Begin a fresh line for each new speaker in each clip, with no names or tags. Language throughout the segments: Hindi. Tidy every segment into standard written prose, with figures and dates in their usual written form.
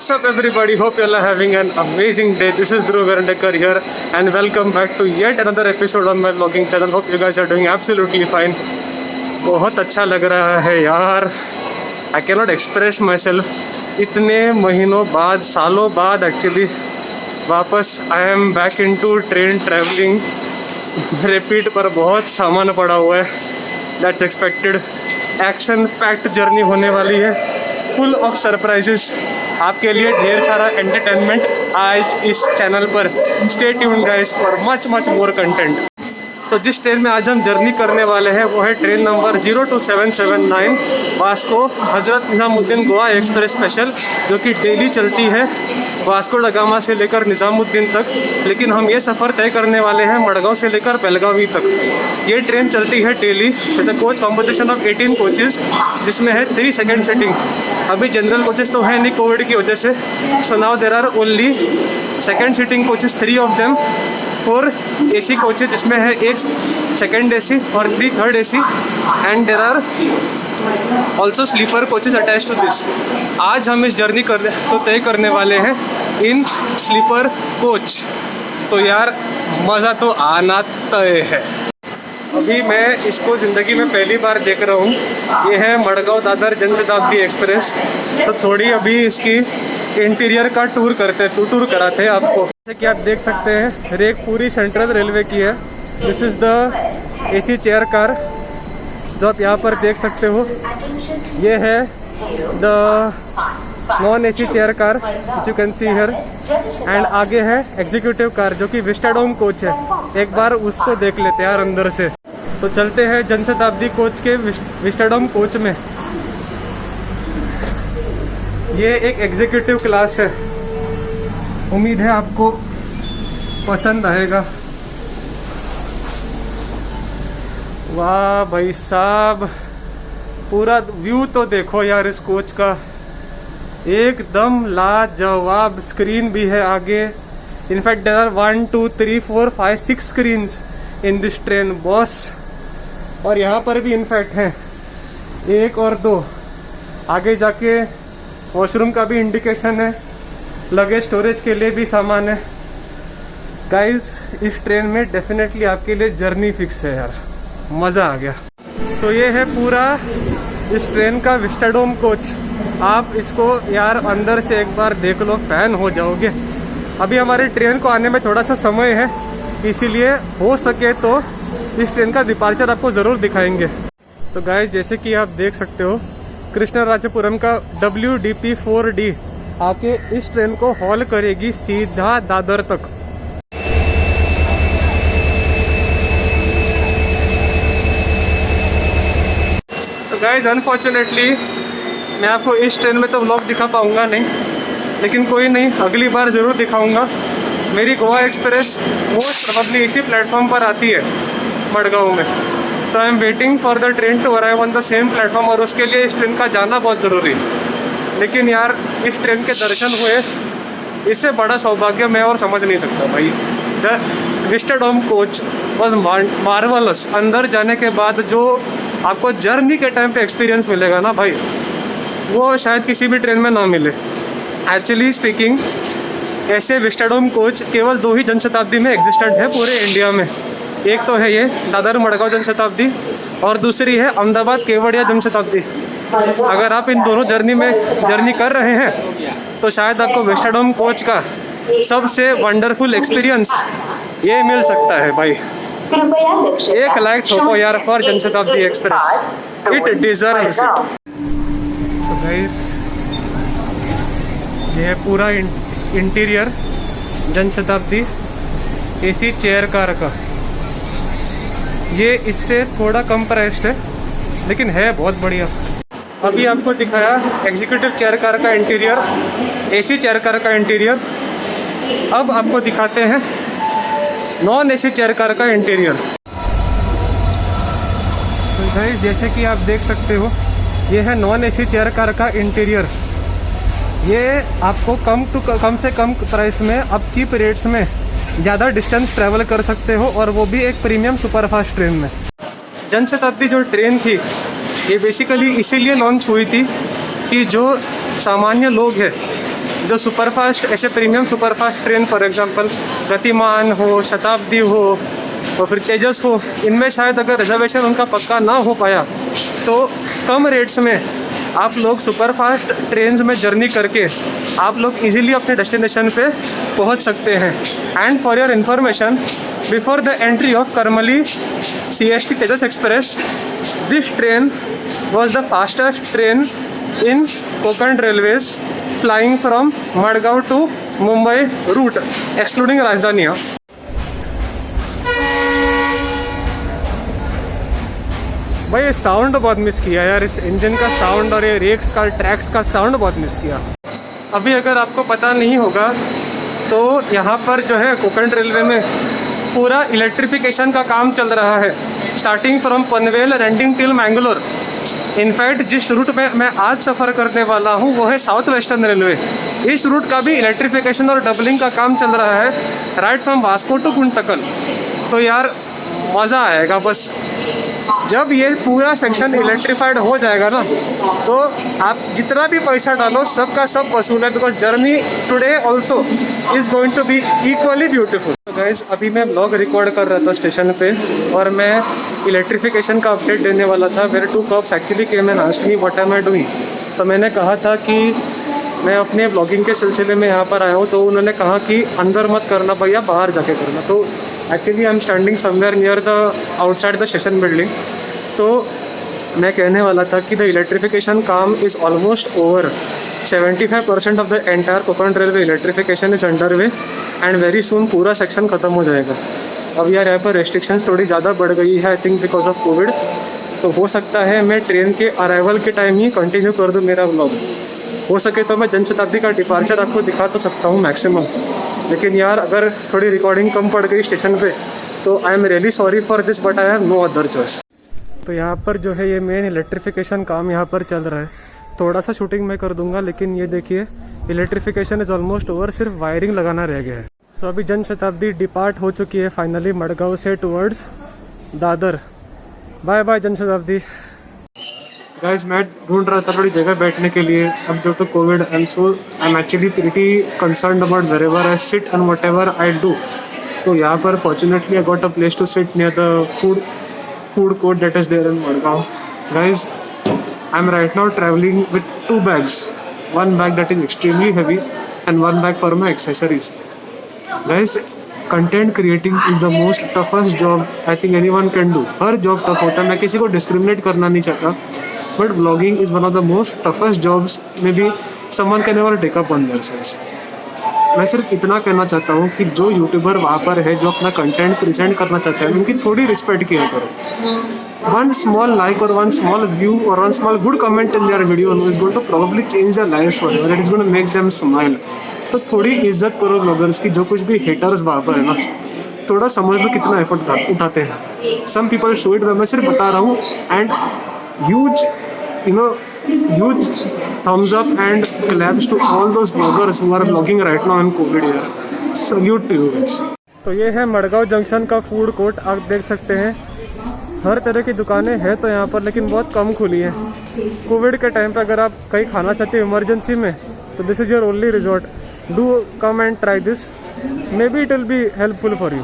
What's up everybody, hope you all are having an amazing day. This is Dhruv Verandekar here and welcome back to yet another episode on my vlogging channel. Hope you guys are doing absolutely fine. बहुत अच्छा लग रहा है यार. I cannot express myself. इतने महीनों बाद, सालों बाद एक्चुअली वापस I am back into train traveling. Repeat पर बहुत सामान पड़ा हुआ है. That's expected. Action packed journey होने वाली है, फुल ऑफ सरप्राइजेस. आपके लिए ढेर सारा एंटरटेनमेंट आज इस चैनल पर. Stay tuned guys for much more content. तो जिस ट्रेन में आज हम जर्नी करने वाले हैं वो है train number 02779 Vasco Hazrat Nizamuddin Goa express special, जो कि डेली चलती है वास्को ड गामा से लेकर निज़ामुद्दीन तक. लेकिन हम ये सफ़र तय करने वाले हैं मडगांव से लेकर बेलगावी तक. ये ट्रेन चलती है daily with the coach composition of 18 coaches, जिसमें है 3 सेकेंड सीटिंग. अभी जनरल कोचेज़ तो है नहीं कोविड की वजह से. So now there are only second sitting coaches, 3 of them. 4 AC coaches, जिसमें है 1 सेकेंड AC और 3 third AC, and there are also sleeper coaches attach to this. आज हम इस जर्नी तय करने वाले हैं इन स्लीपर कोच. तो यार मज़ा तो आना तय है. अभी मैं इसको ज़िंदगी में पहली बार देख रहा हूँ. ये है मडगांव दादर जनशताब्दी एक्सप्रेस. तो थोड़ी अभी इसकी इंटीरियर का टूर कराते हैं आपको. जैसे कि आप देख सकते हैं रेक पूरी सेंट्रल रेलवे की है. This is the AC chair car जो आप यहाँ पर देख सकते हो. ये है the non AC chair car you can see here. And आगे है एग्जीक्यूटिव कार जो कि विस्टाडोम कोच है. एक बार उसको देख लेते हैं यार अंदर से. तो चलते हैं जनशताब्दी कोच के विस्टाडोम कोच में. ये एक एग्जीक्यूटिव क्लास है. उम्मीद है आपको पसंद आएगा. वाह भाई साहब, पूरा व्यू तो देखो यार इस कोच का. एकदम लाजवाब. स्क्रीन भी है आगे. In fact there are 1 2 3 4 5 6 screens in this train boss. और यहाँ पर भी इनफैक्ट हैं 1 और 2. आगे जाके वॉशरूम का भी इंडिकेशन है. लगेज स्टोरेज के लिए भी सामान है. गाइस इस ट्रेन में डेफिनेटली आपके लिए जर्नी फिक्स है यार. मज़ा आ गया. तो ये है पूरा इस ट्रेन का विस्टाडोम कोच. आप इसको यार अंदर से एक बार देख लो, फ़ैन हो जाओगे. अभी हमारी ट्रेन को आने में थोड़ा सा समय है, इसीलिए हो सके तो इस ट्रेन का डिपार्चर आपको ज़रूर दिखाएंगे. तो गाइस जैसे कि आप देख सकते हो कृष्णराजपुरम का WDP4D आके इस ट्रेन को हॉल करेगी सीधा दादर तक. तो गाइस अनफॉर्चुनेटली मैं आपको इस ट्रेन में तो व्लॉग दिखा पाऊँगा नहीं, लेकिन कोई नहीं, अगली बार ज़रूर दिखाऊँगा. मेरी गोवा एक्सप्रेस मोस्ट प्रोबेबली इसी प्लेटफॉर्म पर आती है मडगांव में. तो I am waiting for the train to arrive on the same platform, और उसके लिए इस ट्रेन का जाना बहुत ज़रूरी है. लेकिन यार इस ट्रेन के दर्शन हुए, इससे बड़ा सौभाग्य मैं और समझ नहीं सकता भाई. The vistadome coach was marvellous. अंदर जाने के बाद जो आपको जर्नी के टाइम पे एक्सपीरियंस मिलेगा ना भाई, वो शायद किसी भी ट्रेन में ना मिले. एक्चुअली स्पीकिंग ऐसे विस्टाडोम कोच केवल 2 ही जनशताब्दी में एग्जिस्टेंट है पूरे इंडिया में. एक तो है ये दादर मडगांव जनशताब्दी, और दूसरी है अहमदाबाद केवड़िया जनशताब्दी. अगर आप इन दोनों जर्नी कर रहे हैं तो शायद आपको विस्टाडोम कोच का सबसे वंडरफुल एक्सपीरियंस ये मिल सकता है भाई. एक लाइक ठोको यार for Janshatabdi express. It deserves it. तो गाइस ये है पूरा interior Janshatabdi AC chair car का. ये इससे थोड़ा कम प्राइस्ड है लेकिन है बहुत बढ़िया. अभी आपको दिखाया एग्जीक्यूटिव चेयर कार का इंटीरियर, AC चेयर कार का इंटीरियर. अब आपको दिखाते हैं नॉन AC चेयर कार का इंटीरियर. तो गाइस जैसे कि आप देख सकते हो ये है नॉन AC चेयर कार का इंटीरियर. ये आपको कम से कम प्राइस में अब चीप रेट्स में ज़्यादा डिस्टेंस ट्रैवल कर सकते हो, और वो भी एक प्रीमियम सुपरफास्ट ट्रेन में. जनशताब्दी जो ट्रेन थी ये बेसिकली इसीलिए लॉन्च हुई थी कि जो सामान्य लोग हैं जो सुपरफास्ट ऐसे premium superfast train for example गतिमान हो, शताब्दी हो और फिर तेजस हो, इनमें शायद अगर रिजर्वेशन उनका पक्का ना हो पाया तो कम रेट्स में आप लोग सुपरफास्ट ट्रेन्स में जर्नी करके आप लोग इजीली अपने डेस्टिनेशन पे पहुंच सकते हैं। And for your information, before the entry of Karmali CST Tejas express, this train was the fastest train in Konkan Railways flying from Madgaon to Mumbai route excluding Rajdhani। भाई ये साउंड बहुत मिस किया यार, इस इंजन का साउंड और ये रेक्स का ट्रैक्स का साउंड बहुत मिस किया। अभी अगर आपको पता नहीं होगा तो यहाँ पर जो है कोंकण रेलवे में पूरा इलेक्ट्रिफिकेशन का काम चल रहा है, starting from Panvel rending till Mangalore. In fact जिस रूट में मैं आज सफ़र करने वाला हूँ वो है साउथ वेस्टर्न रेलवे। इस रूट का भी इलेक्ट्रिफिकेशन और डबलिंग का काम चल रहा है right from Vasco to Guntakal. तो यार मज़ा आएगा बस। जब ये पूरा सेक्शन इलेक्ट्रीफाइड हो जाएगा ना तो आप जितना भी पैसा डालो सबका सब वसूल है, because journey today also is going to be equally beautiful. Guys अभी मैं ब्लॉग रिकॉर्ड कर रहा था स्टेशन पे और मैं इलेक्ट्रिफिकेशन का अपडेट देने वाला था। मेरे 2 cops actually came and asked me what am I doing. तो मैंने कहा था कि मैं अपने ब्लॉगिंग के सिलसिले में यहाँ पर आया हूँ, तो उन्होंने कहा कि अंदर मत करना भैया, बाहर जाके करना। तो actually I am standing somewhere near the outside the station building. तो मैं कहने वाला था कि द इलेक्ट्रिफिकेशन काम is almost over. 75% of the entire Konkan railway electrification is under way and very soon पूरा सेक्शन ख़त्म हो जाएगा। अब यार यहाँ पर रेस्ट्रिक्शंस थोड़ी ज़्यादा बढ़ गई है I think because of Covid. तो हो सकता है मैं ट्रेन के अराइवल के टाइम ही कंटिन्यू कर दूँ मेरा व्लॉग। हो सके तो मैं जनशताब्दी का डिपार्चर आपको दिखा तो सकता हूँ मैक्सिमम, लेकिन यार अगर थोड़ी रिकॉर्डिंग कम पड़ गई स्टेशन पे तो I am really sorry for this but I have no other choice. तो यहाँ पर जो है ये मेन इलेक्ट्रिफिकेशन काम यहाँ पर चल रहा है। थोड़ा सा शूटिंग मैं कर दूंगा, लेकिन ये देखिए इलेक्ट्रिफिकेशन इज़ ऑलमोस्ट ओवर, सिर्फ वायरिंग लगाना रह गया है। सो अभी जनशताब्दी डिपार्ट हो चुकी है फाइनली मडगांव से towards Dadar. Bye bye Janshatabdi. Guys मैं ढूंढ रहा था थोड़ी जगह बैठने के लिए। अब due to covid I am actually pretty concerned about wherever I sit and whatever I do. तो यहाँ पर fortunately I got a place to sit near the food court that is there in Madgaon. Guys, I'm right now traveling with 2 bags. One bag that is extremely heavy and one bag for my accessories. Guys, content creating is the most toughest job I think anyone can do. Her job tough होता है, मैं किसी को discriminate करना नहीं चाहता, but vlogging is one of the most toughest jobs maybe someone can ever take up on themselves. मैं सिर्फ इतना कहना चाहता हूँ कि जो यूट्यूबर वहाँ पर है जो अपना कंटेंट प्रेजेंट करना चाहते हैं उनकी थोड़ी रिस्पेक्ट किया करो। वन स्मॉल लाइक और वन स्मॉल व्यू और one small good comment in their video is going to probably change their life forever, it is going to make them smile. तो थोड़ी इज्जत करो ब्लॉगर्स की, जो कुछ भी हेटर्स वहाँ पर है ना, थोड़ा समझ लो कितना एफर्ट उठाते हैं। सम पीपल शो इट, मैं सिर्फ बता रहा हूँ। And huge huge thumbs up and claps to all those vloggers who are vlogging right now in COVID era. Salute to you guys. तो ये है मडगांव जंक्शन का फूड कोर्ट, आप देख सकते हैं हर तरह की दुकानें हैं तो यहाँ पर, लेकिन बहुत कम खुली हैं। कोविड के टाइम पे अगर आप कहीं खाना चाहते हो इमरजेंसी में तो this is your only resort. Do come and try this, may be it will be helpful for you.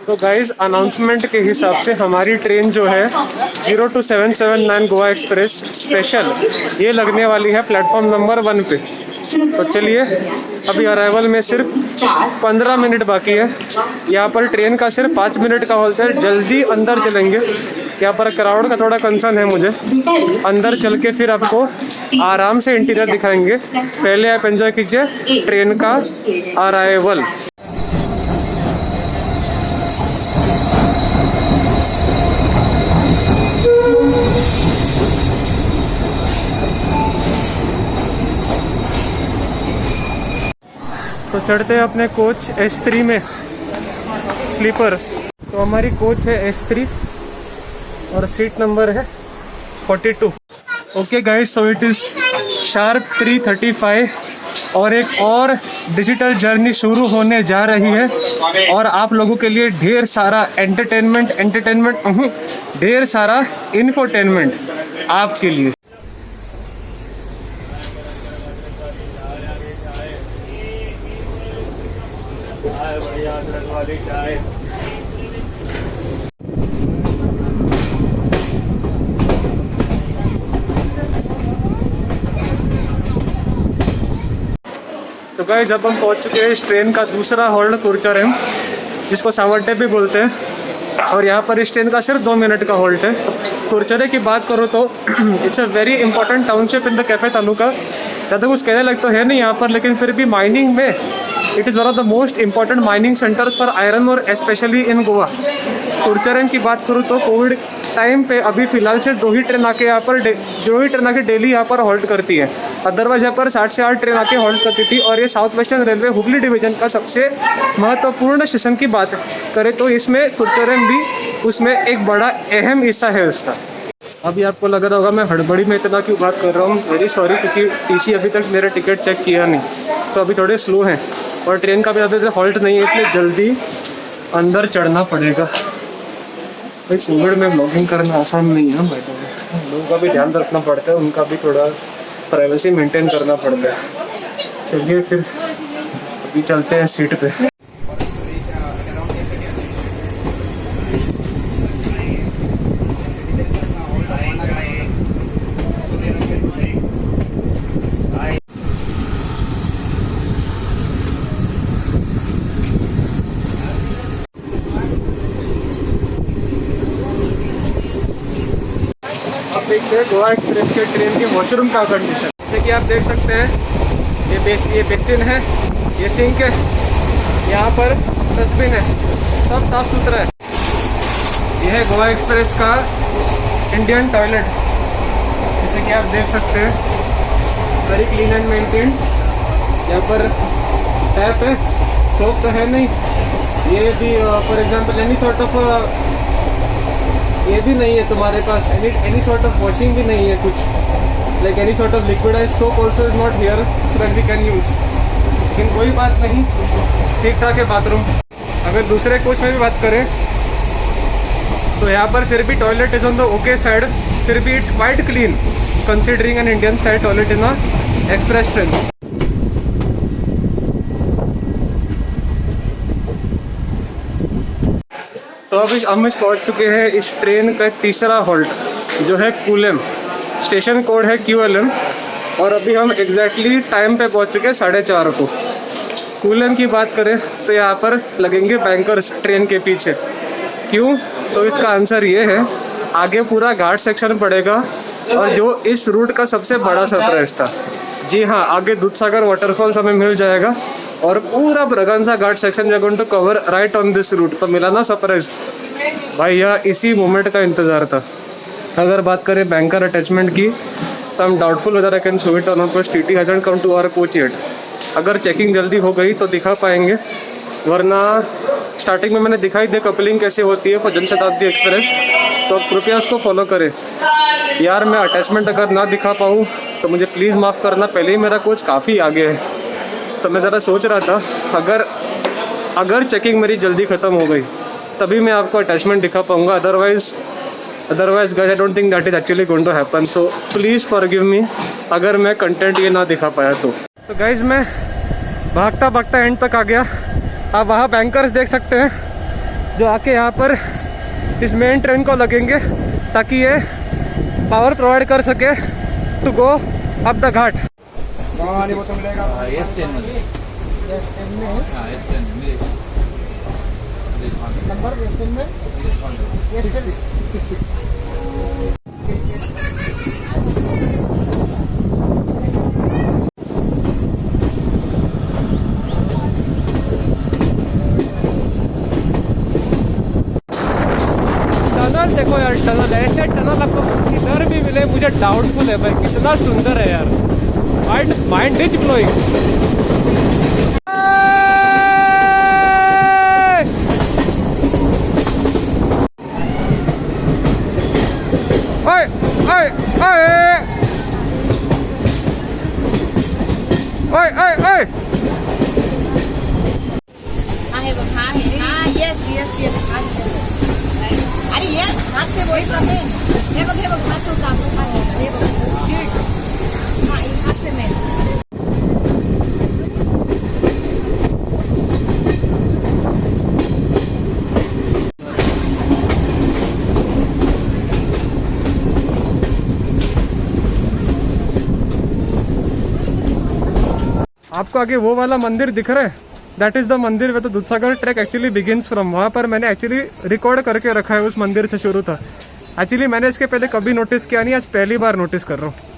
तो गाइस अनाउंसमेंट के हिसाब से हमारी ट्रेन जो है 02779 गोवा एक्सप्रेस स्पेशल ये लगने वाली है प्लेटफॉर्म नंबर 1 पे। तो चलिए अभी अराइवल में सिर्फ 15 मिनट बाकी है। यहाँ पर ट्रेन का सिर्फ 5 मिनट का होता है, जल्दी अंदर चलेंगे। यहाँ पर क्राउड का थोड़ा कंसर्न है मुझे, अंदर चल के फिर आपको आराम से इंटीरियर दिखाएंगे। पहले आप एंजॉय कीजिए ट्रेन का अराइवल। तो चढ़ते हैं अपने कोच S3 में स्लीपर। तो हमारी कोच है S3 और सीट नंबर है 42। Okay guys, so it is sharp 3:35 और एक और डिजिटल जर्नी शुरू होने जा रही है और आप लोगों के लिए ढेर सारा एंटरटेनमेंट ढेर सारा इन्फोटेनमेंट आपके लिए। चाय बढ़िया अदरक वाली चाय। तो गाइस अब हम पहुंच चुके हैं इस ट्रेन का दूसरा हॉल्ट कुर्चरम, जिसको सावड्डे भी बोलते हैं। और यहाँ पर इस ट्रेन का सिर्फ 2 मिनट का हॉल्ट है। कुर्चरे की बात करो तो it's a very important township in the cafe taluka. ज़्यादा कुछ कहने लग तो है नहीं यहाँ पर, लेकिन फिर भी माइनिंग में it is one of the most important mining centres for iron और स्पेशली इन गोवा। कुर्चरम की बात करूँ तो कोविड टाइम पे अभी फ़िलहाल से 2 ही ट्रेन आके यहाँ पर डेली यहाँ पर हॉल्ट करती है। अदरवाइज यहाँ पर 60 से 8 ट्रेन आके हॉल्ट करती थी। और ये south western railway Hooghly division का सबसे महत्वपूर्ण स्टेशन की बात करें तो इसमें कुर्चरम भी उसमें एक बड़ा अहम हिस्सा है उसका। अभी आपको लग रहा होगा मैं हड़बड़ी में इतना क्यों बात कर रहा हूँ, वेरी सॉरी, क्योंकि टीसी अभी तक मेरा टिकट चेक किया नहीं, तो अभी थोड़े स्लो हैं और ट्रेन का भी ज़्यादा हॉल्ट नहीं है, इसलिए जल्दी अंदर चढ़ना पड़ेगा। भाई कोविड में ब्लॉगिंग करना आसान नहीं है भाई, लोगों का भी ध्यान रखना पड़ता है, उनका भी थोड़ा प्राइवेसी मेंटेन करना पड़ता है। चलिए फिर अभी चलते हैं सीट पे। देखते हैं गोवा एक्सप्रेस के ट्रेन के वॉशरूम का कंडीशन। जैसे कि आप देख सकते हैं ये बेसिन है, ये सिंक है, यहाँ पर डस्टबिन है, सब साफ सुथरा है। यह है गोवा एक्सप्रेस का इंडियन टॉयलेट, जैसे कि आप देख सकते हैं, वेरी क्लीन एंड मेंटेन्ड। यहाँ पर टैप है, सोप तो है नहीं, ये भी for example any sort of ये भी नहीं है तुम्हारे पास, एनी सॉर्ट ऑफ वॉशिंग भी नहीं है कुछ, like any sort of liquidise soap also is not here so that we can use. लेकिन कोई बात नहीं, ठीक ठाक है बाथरूम। अगर दूसरे कोच में भी बात करें तो यहाँ पर फिर भी toilet is on the okay side, फिर भी it's quite clean considering an Indian style toilet in a express train. तो अभी हम पहुँच चुके हैं इस ट्रेन का तीसरा हॉल्ट, जो है कूलेम। स्टेशन कोड है QLM और अभी हम एग्जैक्टली टाइम पे पहुँच चुके हैं 4:30 को। कूलेम की बात करें तो यहाँ पर लगेंगे बैंकर्स ट्रेन के पीछे। क्यों? तो इसका आंसर ये है, आगे पूरा घाट सेक्शन पड़ेगा और जो इस रूट का सबसे बड़ा सरप्राइज था। जी हाँ, आगे दूधसागर वाटरफॉल्स हमें मिल जाएगा और पूरा Braganza Ghat section we are going to cover right on this route. तो मिला ना सरप्राइज भाई, यह इसी मोमेंट का इंतज़ार था। अगर बात करें बैंकर अटैचमेंट की तो हम doubtful whether I can show it on because TT hasn't come to our coach yet. अगर चेकिंग जल्दी हो गई तो दिखा पाएंगे, वरना स्टार्टिंग में मैंने दिखाई दे कपलिंग कैसे होती है फॉर जनशताब्दी एक्सप्रेस, तो कृपया उसको फॉलो करें। यार मैं अटैचमेंट अगर ना दिखा पाऊँ तो मुझे प्लीज़ माफ़ करना, पहले ही मेरा कोच काफ़ी आगे है। तो मैं ज़रा सोच रहा था अगर चेकिंग मेरी जल्दी ख़त्म हो गई तभी मैं आपको अटैचमेंट दिखा पाऊँगा, otherwise guys I don't think that is actually going to happen. So please forgive me अगर मैं कंटेंट ये ना दिखा पाया तो गाइस मैं भागता एंड तक आ गया। आप वहाँ बैंकर्स देख सकते हैं जो आके यहाँ पर इस मेन ट्रेन को लगेंगे ताकि ये पावर प्रोवाइड कर सके to go up the ghat. Tunnel देखो यार, टनल ऐसे टनल आपको किधर भी मिले मुझे डाउटफुल है भाई, कितना सुंदर है यार, माइंड इज ब्लोइंग।
अरे ये हाथ से वही करते हैं, देखो हाथ से उतारते हैं, देखो शीट, हाँ ये हाथ से मैं
आपको आगे वो वाला मंदिर दिख रहा है, दैट इज़ द मंदिर way the Dudhsagar track actually begins from. वहाँ पर मैंने एक्चुअली रिकॉर्ड करके रखा है, उस मंदिर से शुरू था। एक्चुअली मैंने इसके पहले कभी नोटिस किया नहीं, आज पहली बार नोटिस कर रहा हूँ।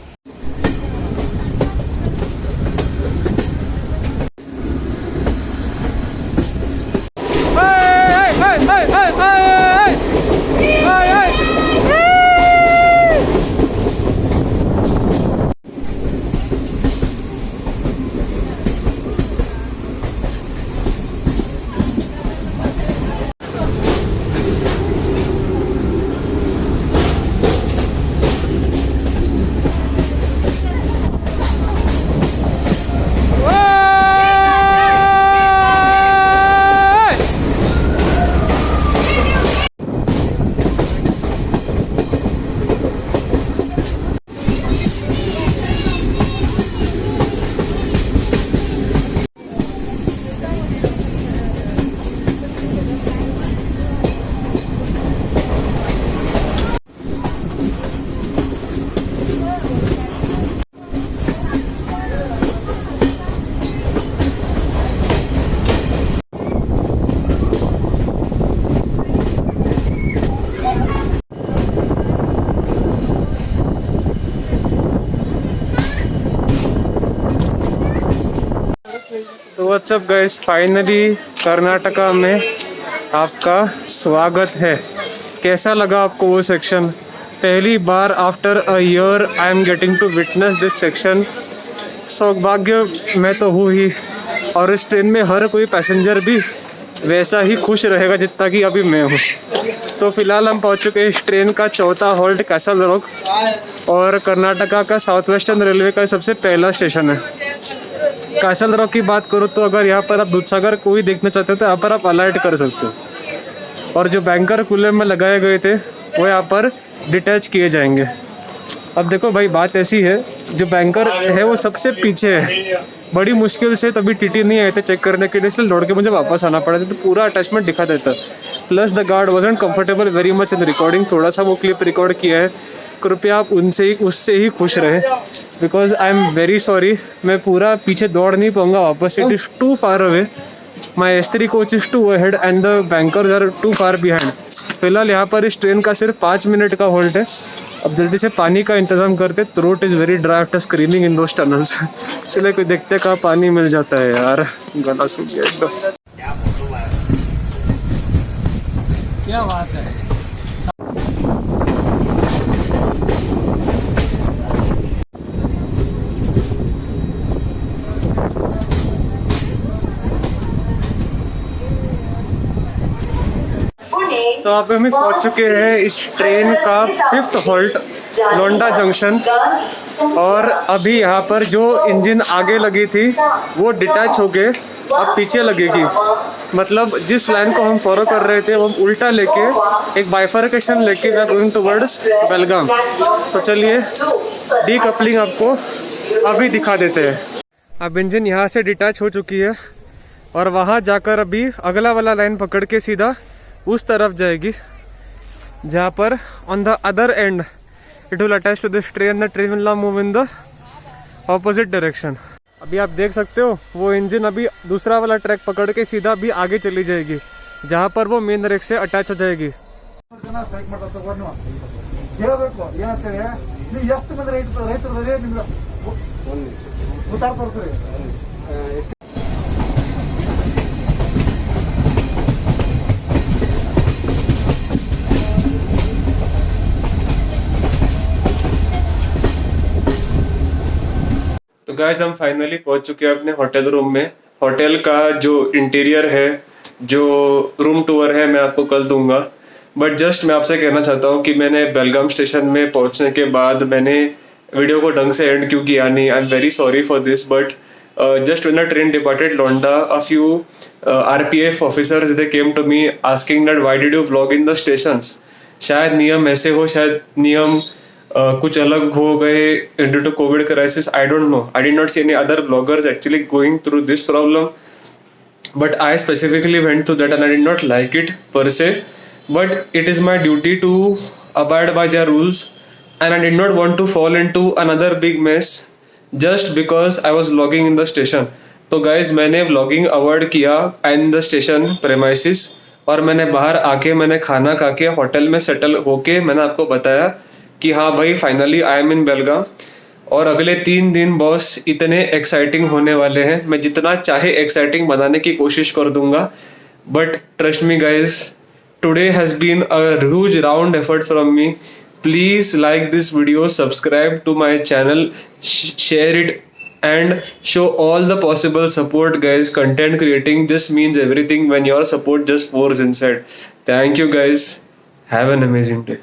तो व्हाट्सअप गाइस, फाइनली कर्नाटका में आपका स्वागत है। कैसा लगा आपको वो सेक्शन? पहली बार after a year I am getting to witness this section. सौभाग्य मैं तो हूँ ही, और इस ट्रेन में हर कोई पैसेंजर भी वैसा ही खुश रहेगा जितना कि अभी मैं हूँ। तो फिलहाल हम पहुँच चुके हैं इस ट्रेन का चौथा हॉल्ट कैसल रॉक, और कर्नाटका का साउथ वेस्टर्न रेलवे का सबसे पहला स्टेशन है। कैसल रॉक की बात करो तो अगर यहाँ पर आप दूधसागर को ही देखना चाहते हो तो यहाँ पर आप अलाइट कर सकते हो, और जो बैंकर कूलर में लगाए गए थे वो यहाँ पर डिटैच किए जाएंगे। अब देखो भाई, बात ऐसी है, जो बैंकर है वो सबसे पीछे है, बड़ी मुश्किल से तभी टीटी नहीं आए थे चेक करने के लिए, इसलिए लौट के मुझे वापस आना पड़ा था। तो पूरा अटैचमेंट दिखा देता। Plus the guard wasn't comfortable very much in recording. थोड़ा सा वो क्लिप रिकॉर्ड किया है, कृपया आप उससे ही खुश रहे, because I am very sorry. मैं पूरा पीछे दौड़ नहीं पाऊंगा वापस, it is too far away. My S3 coach is too ahead and the bankers are too far behind. फिलहाल यहाँ पर इस ट्रेन का सिर्फ 5 मिनट का होल्ड है। अब जल्दी से पानी का इंतज़ाम करते, throat is very dry after screening in those tunnels. चले कोई देखते कहाँ पानी मिल जाता है यार, गला सूख गया एकदम। क्या बात है। तो अब हम पहुंच चुके हैं इस ट्रेन का 5th हॉल्ट लोंडा जंक्शन, और अभी यहाँ पर जो इंजन आगे लगी थी वो डिटैच होके अब पीछे लगेगी। मतलब जिस लाइन को हम फॉलो कर रहे थे वो हम उल्टा लेके एक बाइफर्केशन लेके वी आर गोइंग टुवर्ड्स बेलगाम। तो चलिए डीकपलिंग आपको अभी दिखा देते हैं। अब इंजन यहाँ से डिटैच हो चुकी है, और वहाँ जाकर अभी अगला वाला लाइन पकड़ के सीधा उस तरफ जाएगी, जहाँ पर on the other end it will attach to this train. The train will now move in the opposite direction. अभी आप देख सकते हो वो इंजन अभी दूसरा वाला ट्रैक पकड़ के सीधा अभी आगे चली जाएगी, जहाँ पर वो मेन रेक से अटैच हो जाएगी। तो गाइस, हम फाइनली पहुंच चुके हैं अपने होटल रूम में। होटल का जो इंटीरियर है, जो रूम टूर है, मैं आपको कल दूंगा। बट जस्ट मैं आपसे कहना चाहता हूँ कि मैंने बेलगाम स्टेशन में पहुंचने के बाद मैंने वीडियो को ढंग से एंड क्यों किया नहीं। आई am very sorry for this, but just when the train departed Londa, a few RPF officers they came to me asking that why did you vlog in the stations। शायद नियम ऐसे हो, शायद नियम कुछ अलग हो गए due to covid crisis, I don't know. I did not see any other bloggers actually going through this problem, but I specifically went through that and I did not like it per se, but it is my duty to abide by their rules, and I did not want to fall into another big mess just because I was vlogging in the station. तो गाइज मैंने व्लॉगिंग अवॉइड किया इन द स्टेशन प्रेमाइसिस, और मैंने बाहर आके मैंने खाना खा के होटल में सेटल होके मैंने आपको बताया कि हाँ भाई फाइनली आई एम इन बेलगाम। और अगले 3 दिन बॉस इतने एक्साइटिंग होने वाले हैं, मैं जितना चाहे एक्साइटिंग बनाने की कोशिश कर दूंगा, but trust me guys, today has been a huge round effort from me. Please like this video, subscribe to my channel, share it, and show all the possible support guys. Content creating just means everything when your support just pours inside. Thank you guys, have an amazing day.